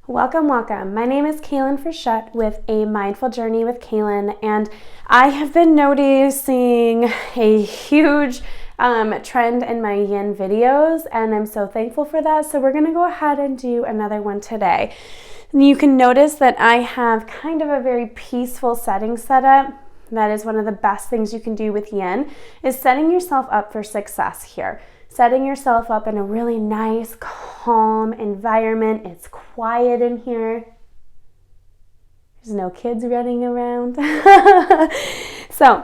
Welcome, welcome. My name is Kaylin Frechette with A Mindful Journey with Kaylin, and I have been noticing a huge trend in my yin videos, and I'm so thankful for that. So we're going to go ahead and do another one today. And you can notice that I have kind of a very peaceful setting set up. That is one of the best things you can do with yin, is setting yourself up for success here. Setting yourself up in a really nice, calm environment. It's quiet in here. There's no kids running around. So,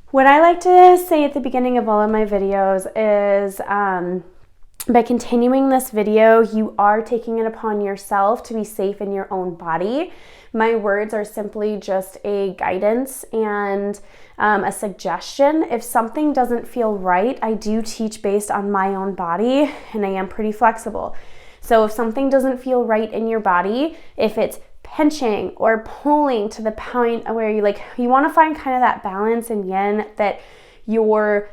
what I like to say at the beginning of all of my videos is, by continuing this video, you are taking it upon yourself to be safe in your own body. My words are simply just a guidance and a suggestion. If something doesn't feel right, I do teach based on my own body, and I am pretty flexible. So if something doesn't feel right in your body, if it's pinching or pulling to the point where you want to find kind of that balance in yin, that you're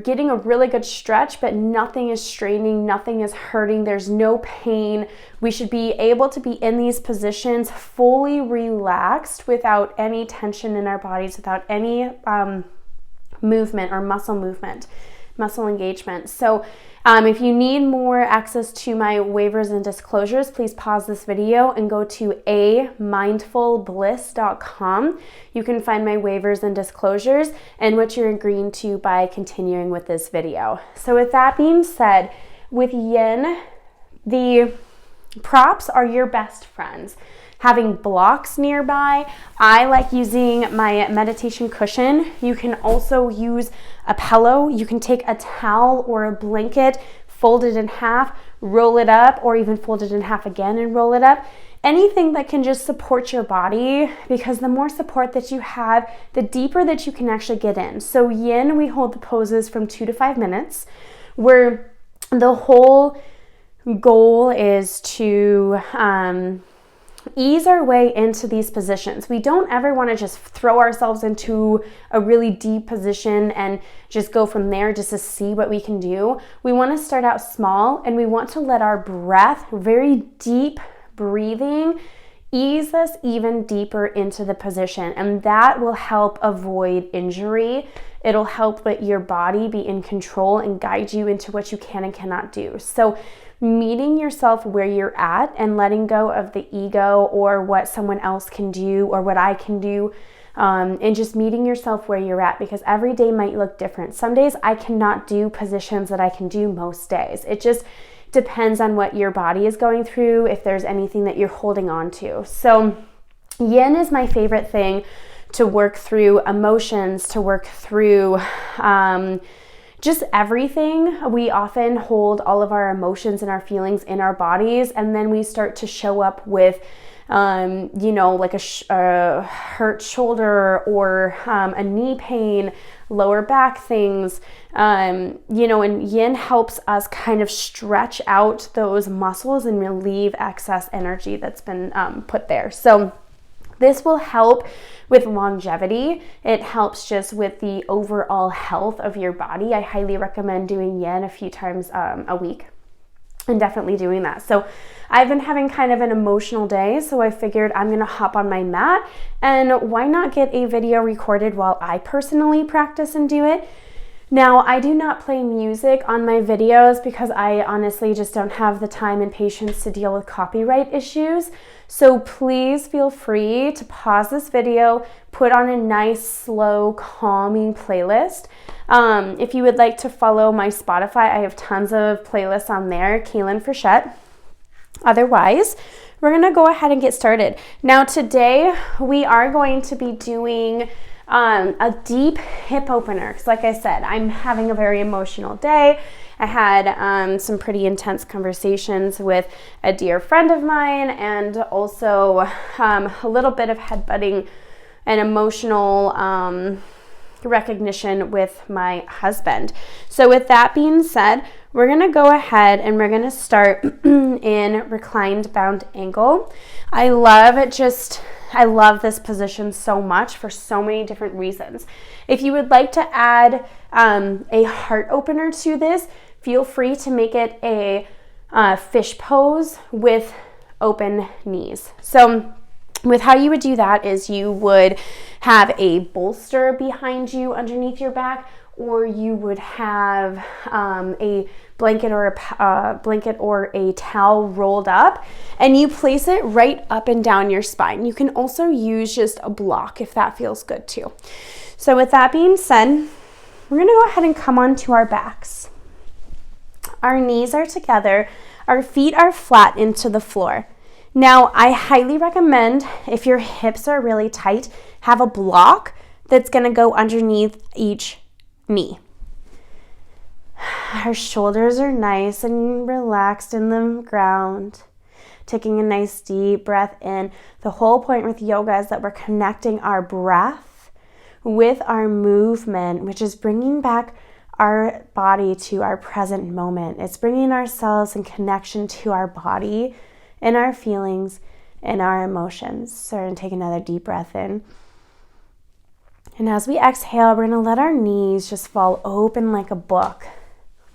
getting a really good stretch, but nothing is straining, nothing is hurting, there's no pain. We should be able to be in these positions fully relaxed without any tension in our bodies, without any movement or muscle engagement. So if you need more access to my waivers and disclosures, please pause this video and go to amindfulbliss.com. You can find my waivers and disclosures and what you're agreeing to by continuing with this video. So with that being said, with yin, the props are your best friends. Having blocks nearby, I like using my meditation cushion. You can also use a pillow. You can take a towel or a blanket, fold it in half, roll it up, or even fold it in half again and roll it up. Anything that can just support your body, because the more support that you have, the deeper that you can actually get in. So yin, we hold the poses from 2 to 5 minutes, where the whole goal is to ease our way into these positions. We don't ever want to just throw ourselves into a really deep position and just go from there just to see what we can do. We want to start out small, and we want to let our breath, very deep breathing, ease us even deeper into the position, and that will help avoid injury. It'll help let your body be in control and guide you into what you can and cannot do. So meeting yourself where you're at and letting go of the ego or what someone else can do or what I can do, and just meeting yourself where you're at, because every day might look different. Some days I cannot do positions that I can do most days. It just depends on what your body is going through, if there's anything that you're holding on to. So yin is my favorite thing to work through emotions, to work through just everything. We often hold all of our emotions and our feelings in our bodies, and then we start to show up with, like a hurt shoulder or a knee pain, lower back things, and yin helps us kind of stretch out those muscles and relieve excess energy that's been put there. So this will help with longevity. It helps just with the overall health of your body. I highly recommend doing yin a few times a week, and definitely doing that. So I've been having kind of an emotional day, so I figured I'm gonna hop on my mat, and why not get a video recorded while I personally practice and do it. Now, I do not play music on my videos because I honestly just don't have the time and patience to deal with copyright issues. So please feel free to pause this video, put on a nice, slow, calming playlist. If you would like to follow my Spotify, I have tons of playlists on there, Kaylin Frechette. Otherwise, we're gonna go ahead and get started. Now today, we are going to be doing a deep hip opener, because like I said, I'm having a very emotional day. I had some pretty intense conversations with a dear friend of mine, and also a little bit of headbutting and emotional recognition with my husband. So with that being said, we're going to go ahead and we're going to start in reclined bound angle. I love this position so much for so many different reasons. If you would like to add a heart opener to this, feel free to make it a fish pose with open knees. So with how you would do that is you would have a bolster behind you underneath your back, or you would have a blanket or a towel rolled up, and you place it right up and down your spine. You can also use just a block if that feels good too. So with that being said, we're gonna go ahead and come onto our backs. Our knees are together, our feet are flat into the floor. Now, I highly recommend, if your hips are really tight, have a block that's gonna go underneath each knee. Our shoulders are nice and relaxed in the ground. Taking a nice deep breath in. The whole point with yoga is that we're connecting our breath with our movement, which is bringing back our body to our present moment. It's bringing ourselves in connection to our body and our feelings and our emotions. So we're going to take another deep breath in. And as we exhale, we're going to let our knees just fall open like a book,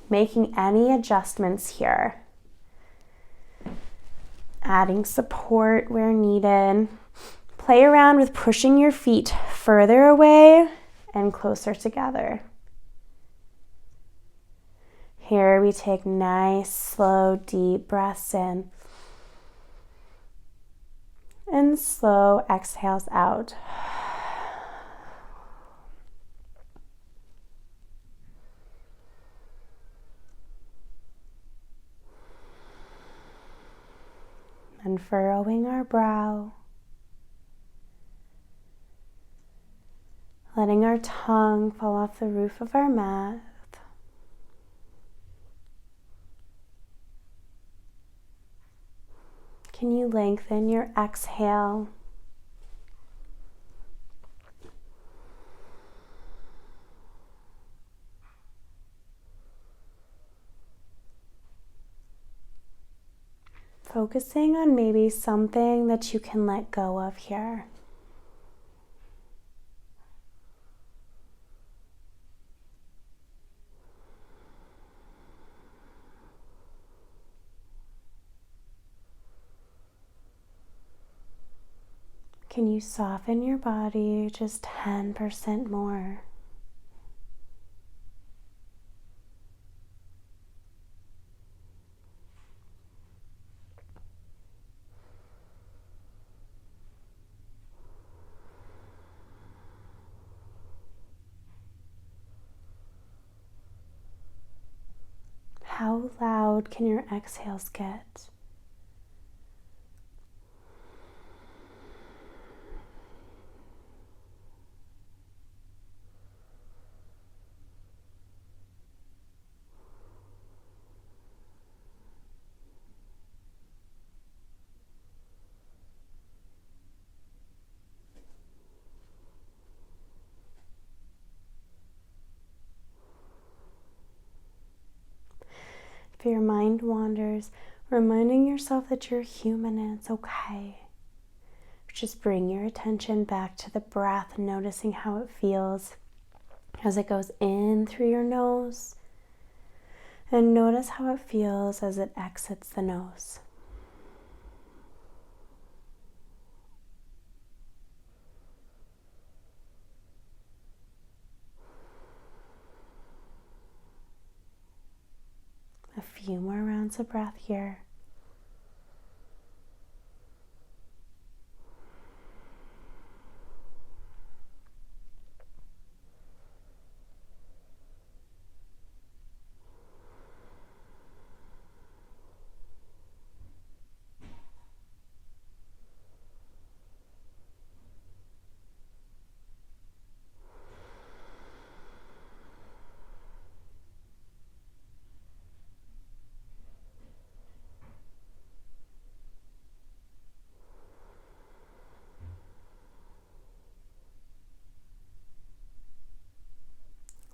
making any adjustments here. Adding support where needed. Play around with pushing your feet further away and closer together. Here we take nice, slow, deep breaths in. And slow exhales out. And furrowing our brow. Letting our tongue fall off the roof of our mouth. Can you lengthen your exhale? Focusing on maybe something that you can let go of here. Can you soften your body just 10% more? How loud can your exhales get? If your mind wanders, reminding yourself that you're human and it's okay. Just bring your attention back to the breath, noticing how it feels as it goes in through your nose. And notice how it feels as it exits the nose. A few more rounds of breath here.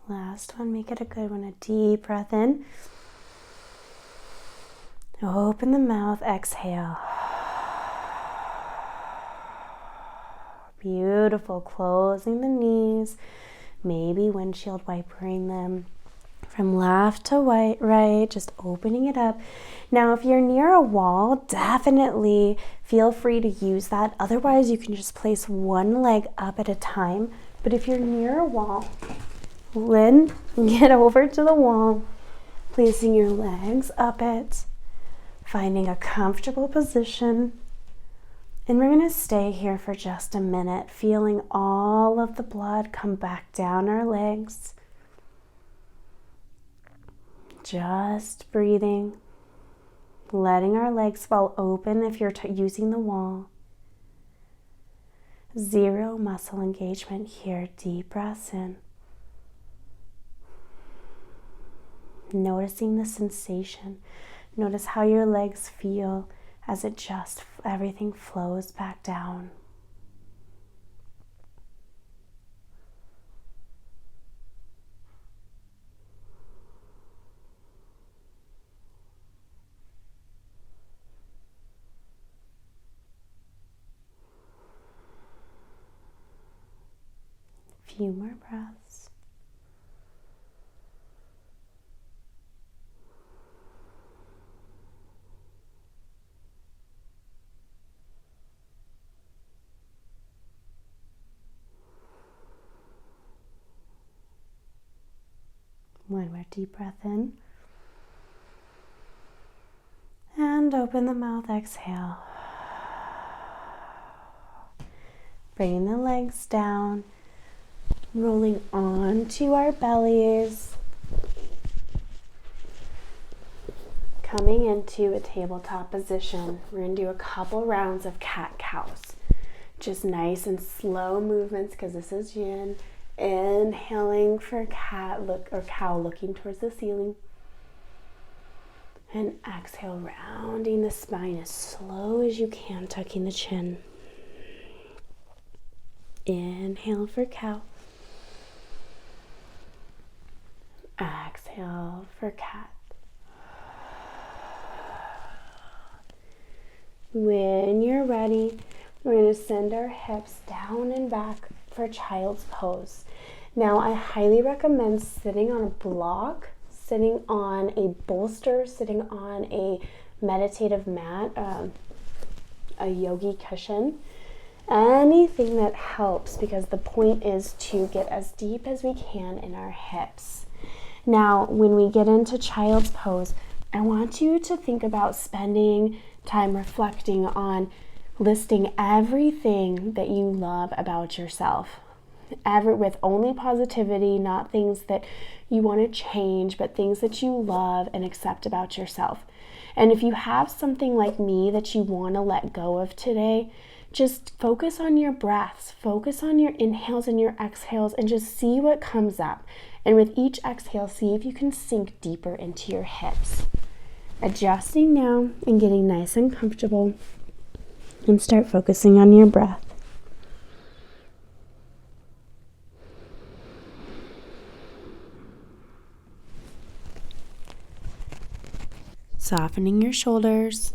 Last one, make it a good one. A deep breath in. Open the mouth, exhale. Beautiful, closing the knees, maybe windshield wipering them. From left to right, just opening it up. Now, if you're near a wall, definitely feel free to use that. Otherwise, you can just place one leg up at a time. But if you're near a wall, get over to the wall, placing your legs up it, finding a comfortable position. And we're going to stay here for just a minute, feeling all of the blood come back down our legs. Just breathing, letting our legs fall open if you're using the wall. Zero muscle engagement here. Deep breaths in. Noticing the sensation. Notice how your legs feel as everything flows back down. Few more breaths. One more deep breath in. And open the mouth, exhale. Bringing the legs down. Rolling onto our bellies, coming into a tabletop position. We're going to do a couple rounds of cat-cows. Just nice and slow movements because this is yin. Inhaling for cow looking towards the ceiling. And exhale, rounding the spine as slow as you can, tucking the chin. Inhale for cow. Exhale for cat. When you're ready, we're going to send our hips down and back for child's pose. Now, I highly recommend sitting on a block, sitting on a bolster, sitting on a meditative mat, a yogi cushion, anything that helps, because the point is to get as deep as we can in our hips. Now, when we get into child's pose, I want you to think about spending time reflecting on listing everything that you love about yourself. With only positivity, not things that you want to change, but things that you love and accept about yourself. And if you have something like me that you want to let go of today, just focus on your breaths, focus on your inhales and your exhales, and just see what comes up. And with each exhale, see if you can sink deeper into your hips. Adjusting now and getting nice and comfortable, and start focusing on your breath. Softening your shoulders.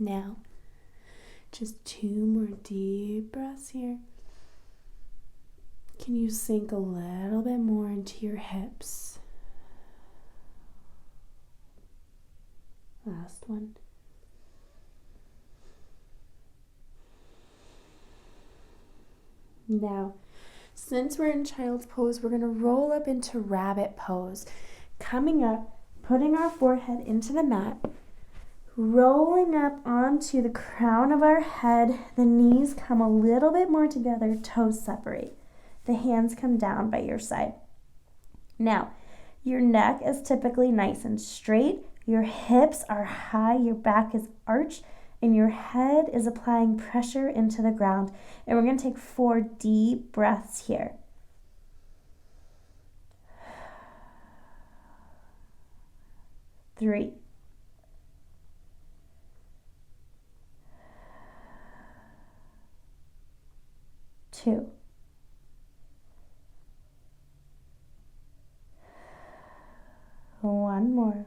Now, just 2 more deep breaths here. Can you sink a little bit more into your hips? Last one. Now, since we're in child's pose, we're going to roll up into rabbit pose. Coming up, putting our forehead into the mat, rolling up onto the crown of our head. The knees come a little bit more together, toes separate. The hands come down by your side. Now, your neck is typically nice and straight. Your hips are high, your back is arched, and your head is applying pressure into the ground. And we're going to take 4 deep breaths here. 3. 2. 1 more.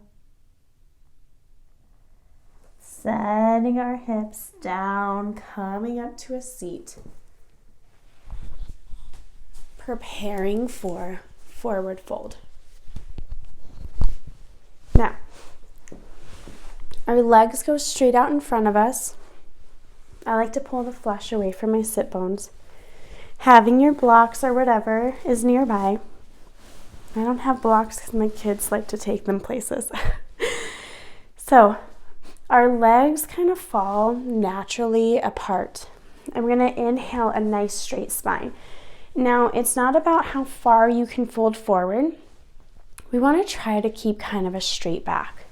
Setting our hips down, coming up to a seat. Preparing for forward fold. Now, our legs go straight out in front of us. I like to pull the flesh away from my sit bones. Having your blocks or whatever is nearby. I don't have blocks because my kids like to take them places. So, our legs kind of fall naturally apart. I'm going to inhale a nice straight spine. Now, it's not about how far you can fold forward. We want to try to keep kind of a straight back.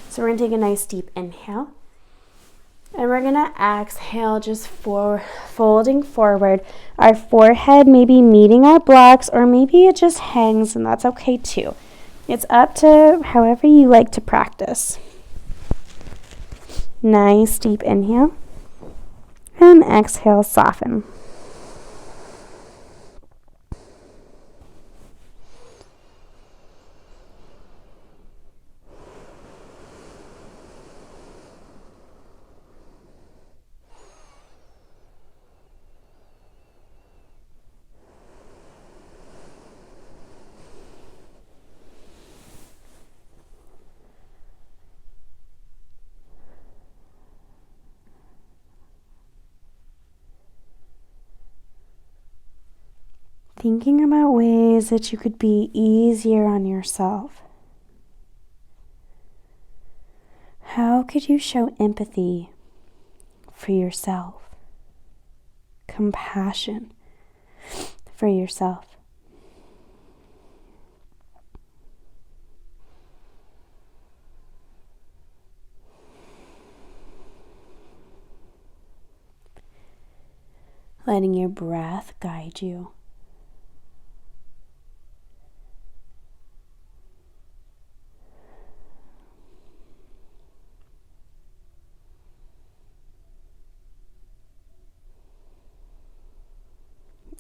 So we're going to take a nice deep inhale. And we're going to exhale just folding forward. Our forehead maybe meeting our blocks, or maybe it just hangs, and that's okay too. It's up to however you like to practice. Nice deep inhale. And exhale, soften. Thinking about ways that you could be easier on yourself. How could you show empathy for yourself? Compassion for yourself. Letting your breath guide you.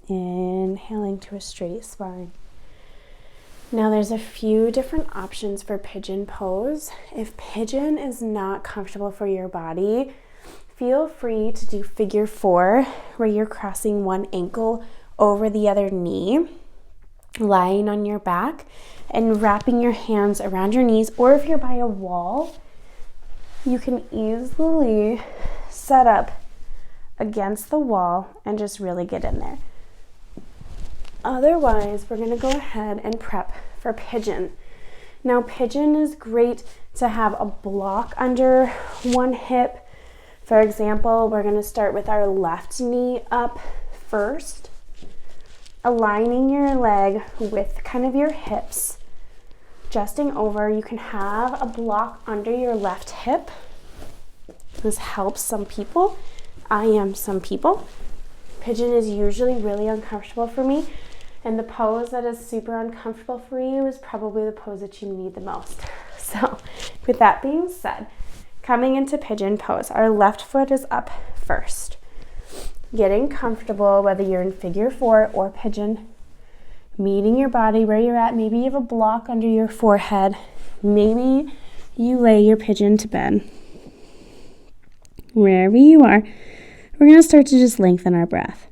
Inhaling to a straight spine. Now there's a few different options for pigeon pose. If pigeon is not comfortable for your body, feel free to do figure 4, where you're crossing one ankle over the other knee, lying on your back and wrapping your hands around your knees. Or if you're by a wall, you can easily set up against the wall and just really get in there. Otherwise, we're going to go ahead and prep for pigeon. Now, pigeon is great to have a block under one hip. For example, we're going to start with our left knee up first, aligning your leg with kind of your hips, adjusting over. You can have a block under your left hip. This helps some people. I am some people. Pigeon is usually really uncomfortable for me. And the pose that is super uncomfortable for you is probably the pose that you need the most. So with that being said, coming into pigeon pose, our left foot is up first. Getting comfortable, whether you're in figure 4 or pigeon, meeting your body where you're at. Maybe you have a block under your forehead. Maybe you lay your pigeon to bed. wherever you are, we're going to start to just lengthen our breath.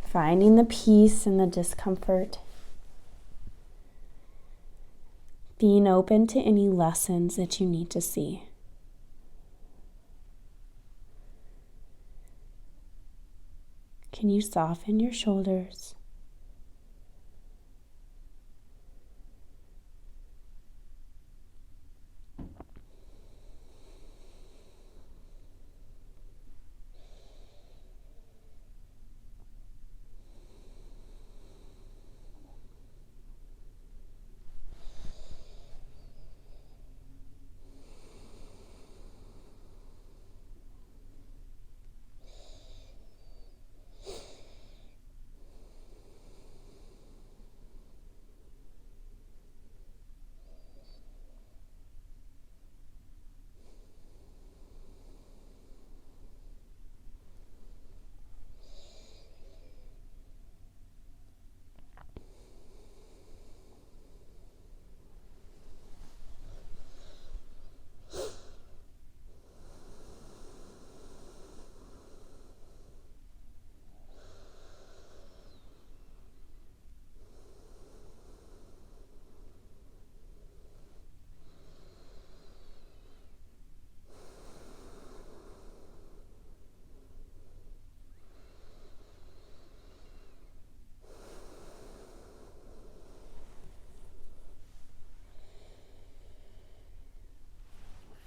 Finding the peace in the discomfort. Being open to any lessons that you need to see. Can you soften your shoulders?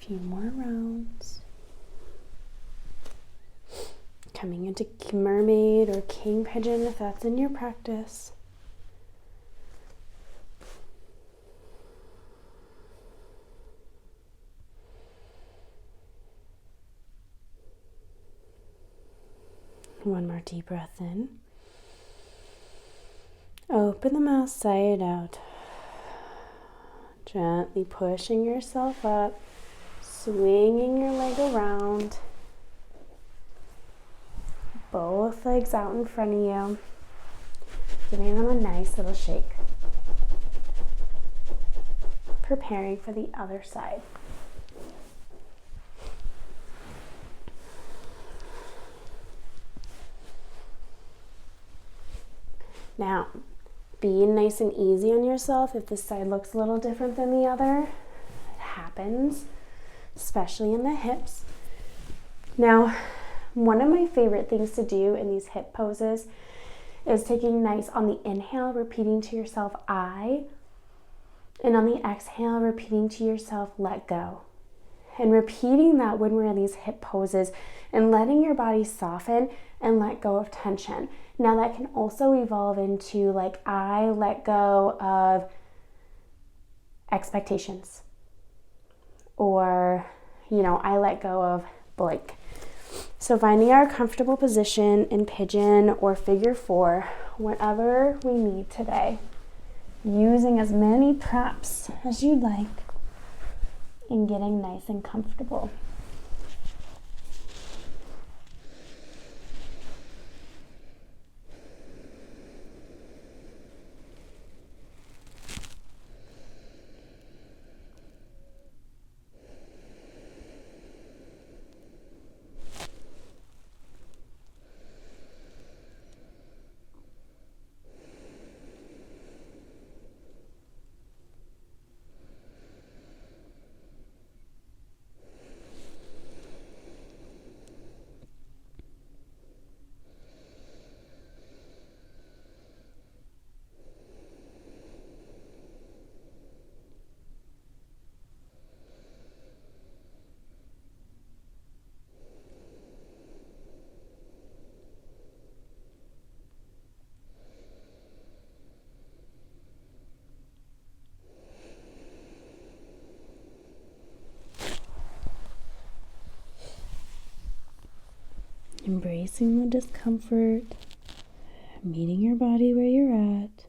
Few more rounds. Coming into mermaid or king pigeon if that's in your practice. One more deep breath in. Open the mouth, sigh it out. Gently pushing yourself up. Swinging your leg around, both legs out in front of you, giving them a nice little shake. Preparing for the other side. Now, be nice and easy on yourself. If this side looks a little different than the other, it happens. Especially in the hips. Now, one of my favorite things to do in these hip poses is taking nice on the inhale, repeating to yourself, I, and on the exhale, repeating to yourself, let go. And repeating that when we're in these hip poses and letting your body soften and let go of tension. Now that can also evolve into like, I let go of expectations. Or, I let go of blank. So finding our comfortable position in pigeon or figure four, whatever we need today. Using as many props as you'd like and getting nice and comfortable. Embracing the discomfort, meeting your body where you're at.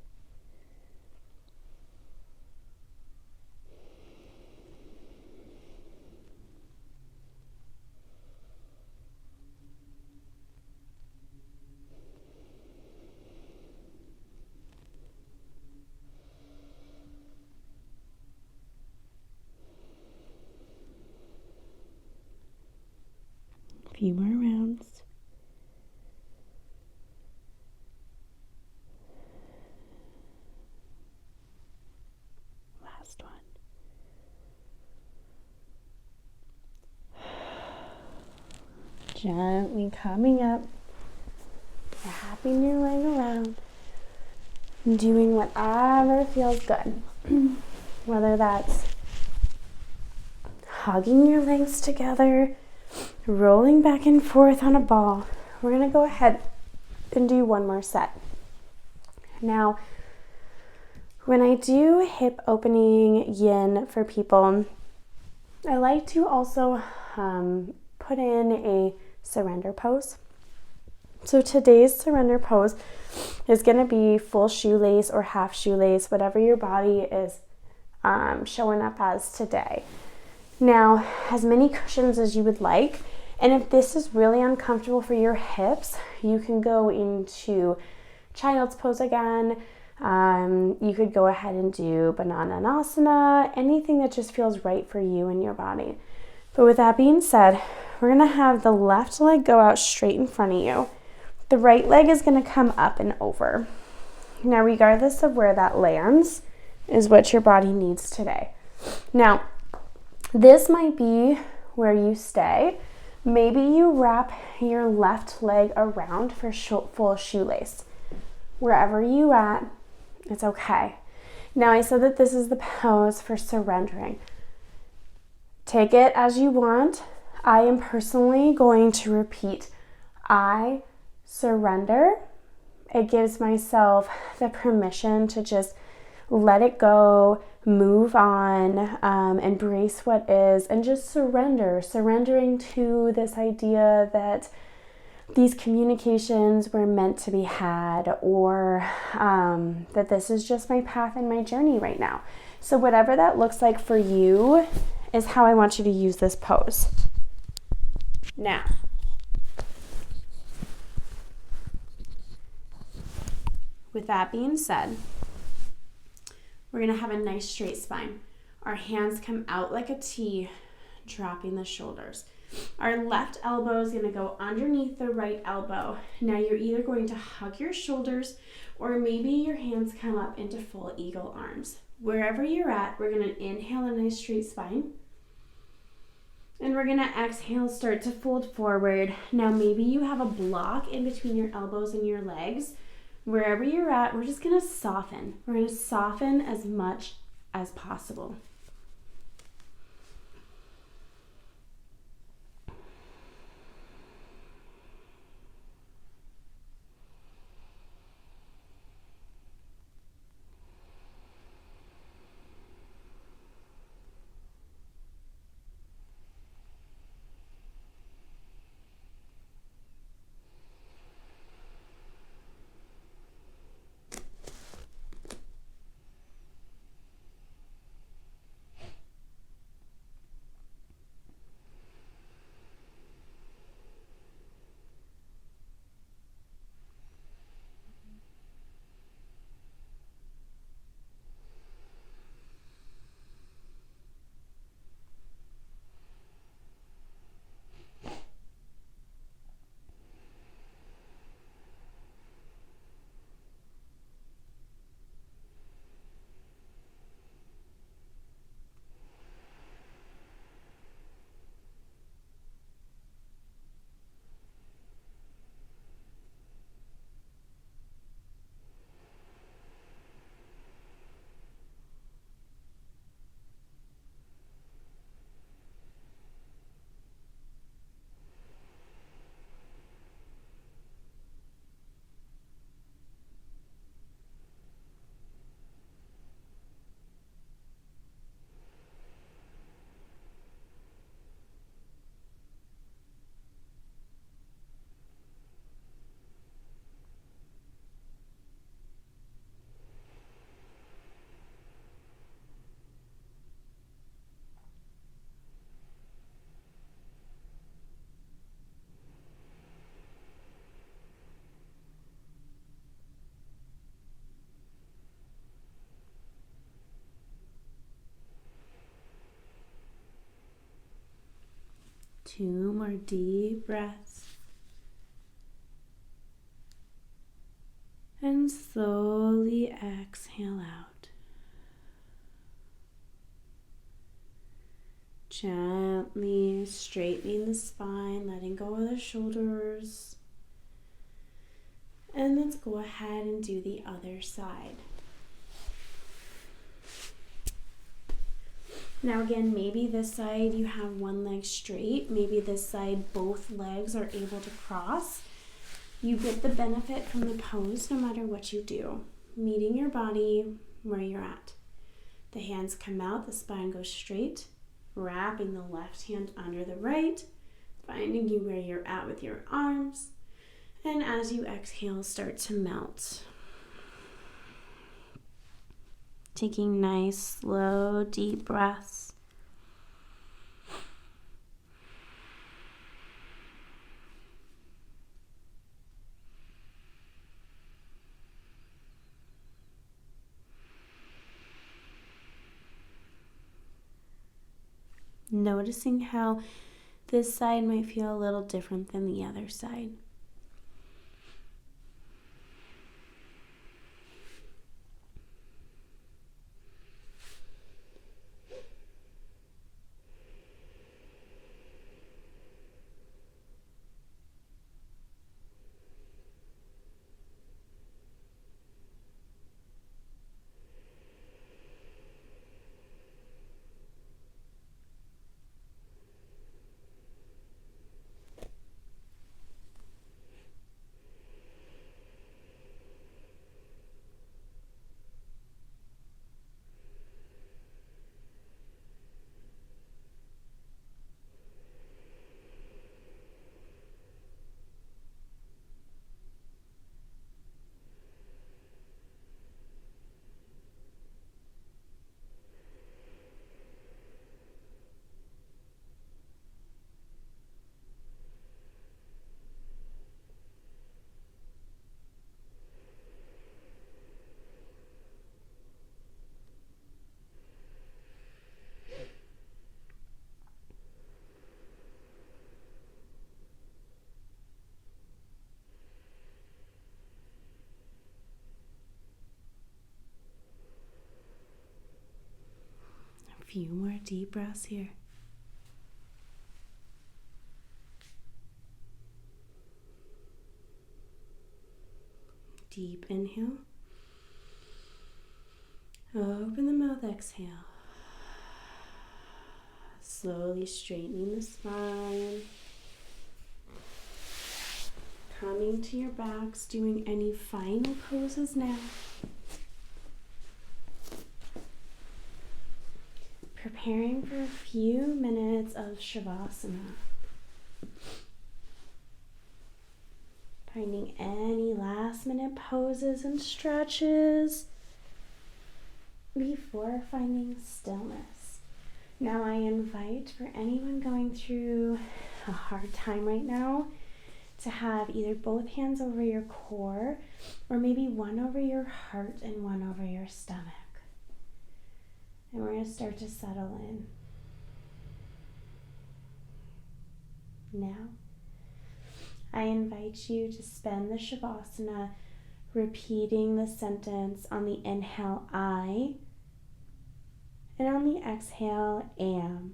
few more rounds. Last one. Gently coming up, wrapping your leg around, doing whatever feels good. Whether that's hugging your legs together, rolling back and forth on a ball. We're going to go ahead and do one more set. Now, when I do hip opening yin for people, I like to also put in a surrender pose. So today's surrender pose is going to be full shoelace or half shoelace, whatever your body is showing up as today. Now, as many cushions as you would like, and if this is really uncomfortable for your hips, you can go into child's pose again. You could go ahead and do bananasana, anything that just feels right for you and your body. But with that being said, we're going to have the left leg go out straight in front of you. The right leg is going to come up and over. Now, regardless of where that lands, is what your body needs today. Now, this might be where you stay. Maybe you wrap your left leg around for full shoelace. Wherever you at, it's okay. Now, I said that this is the pose for surrendering. Take it as you want. I am personally going to repeat, I surrender. It gives myself the permission to just let it go, move on, embrace what is, and just surrendering to this idea that these communications were meant to be had, or that this is just my path and my journey right now. So whatever that looks like for you is how I want you to use this pose. Now, with that being said, we're going to have a nice straight spine. Our hands come out like a T, dropping the shoulders. Our left elbow is going to go underneath the right elbow. Now you're either going to hug your shoulders, or maybe your hands come up into full eagle arms. Wherever you're at, we're going to inhale a nice straight spine. And we're going to exhale, start to fold forward. Now maybe you have a block in between your elbows and your legs. Wherever you're at, we're just going to soften. We're going to soften as much as possible. 2 more deep breaths. And slowly exhale out. Gently straightening the spine, letting go of the shoulders. And let's go ahead and do the other side. Now again, maybe this side you have one leg straight. Maybe this side both legs are able to cross. You get the benefit from the pose no matter what you do. Meeting your body where you're at. The hands come out, the spine goes straight. Wrapping the left hand under the right. Finding you where you're at with your arms. And as you exhale, start to melt. Taking nice, slow, deep breaths. Noticing how this side might feel a little different than the other side. A few more deep breaths here. Deep inhale. Open the mouth, exhale. Slowly straightening the spine. Coming to your backs, doing any final poses now. Preparing for a few minutes of Shavasana. Finding any last minute poses and stretches before finding stillness. Now I invite for anyone going through a hard time right now to have either both hands over your core or maybe one over your heart and one over your stomach. And we're going to start to settle in. Now, I invite you to spend the Shavasana repeating the sentence on the inhale, I, and on the exhale, am.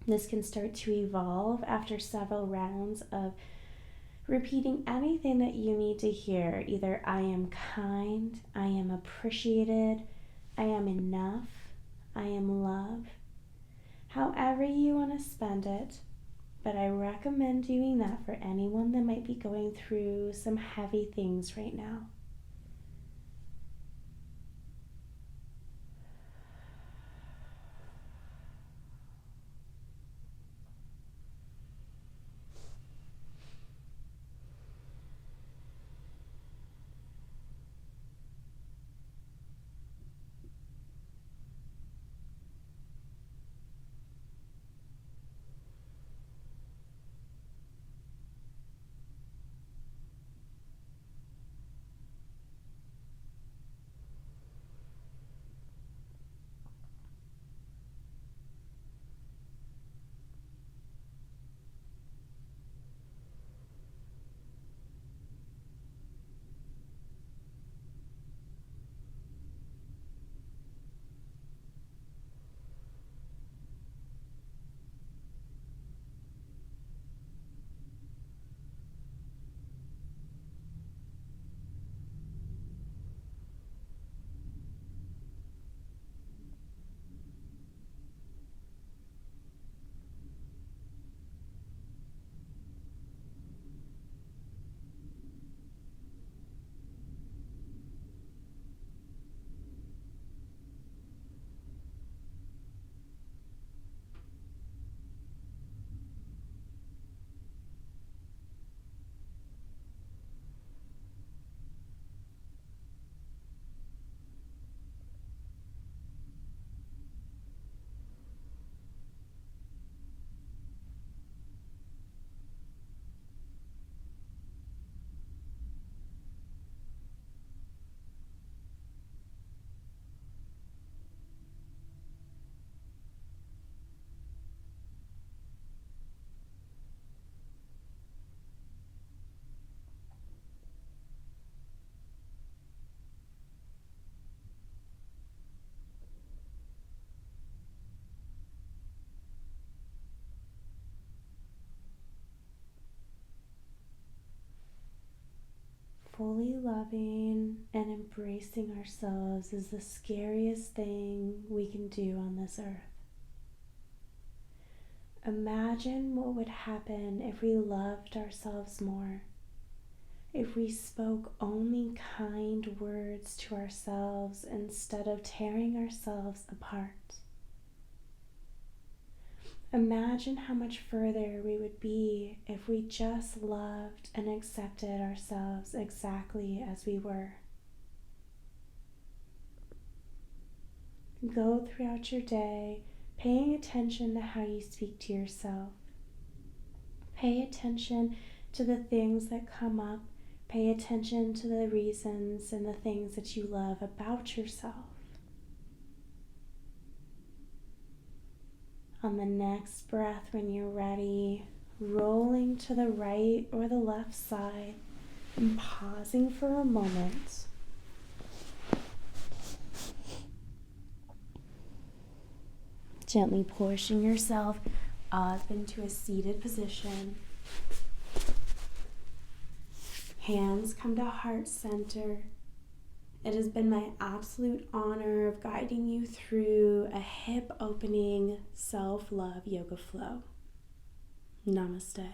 This can start to evolve after several rounds of repeating anything that you need to hear. Either I am kind, I am appreciated, I am enough, I am love. However you want to spend it, but I recommend doing that for anyone that might be going through some heavy things right now. fully loving and embracing ourselves is the scariest thing we can do on this earth. Imagine what would happen if we loved ourselves more, if we spoke only kind words to ourselves instead of tearing ourselves apart. Imagine how much further we would be if we just loved and accepted ourselves exactly as we were. Go throughout your day paying attention to how you speak to yourself. Pay attention to the things that come up. Pay attention to the reasons and the things that you love about yourself. On the next breath, when you're ready, rolling to the right or the left side and pausing for a moment. Gently pushing yourself up into a seated position. Hands come to heart center. It has been my absolute honor of guiding you through a hip opening self-love yoga flow. Namaste.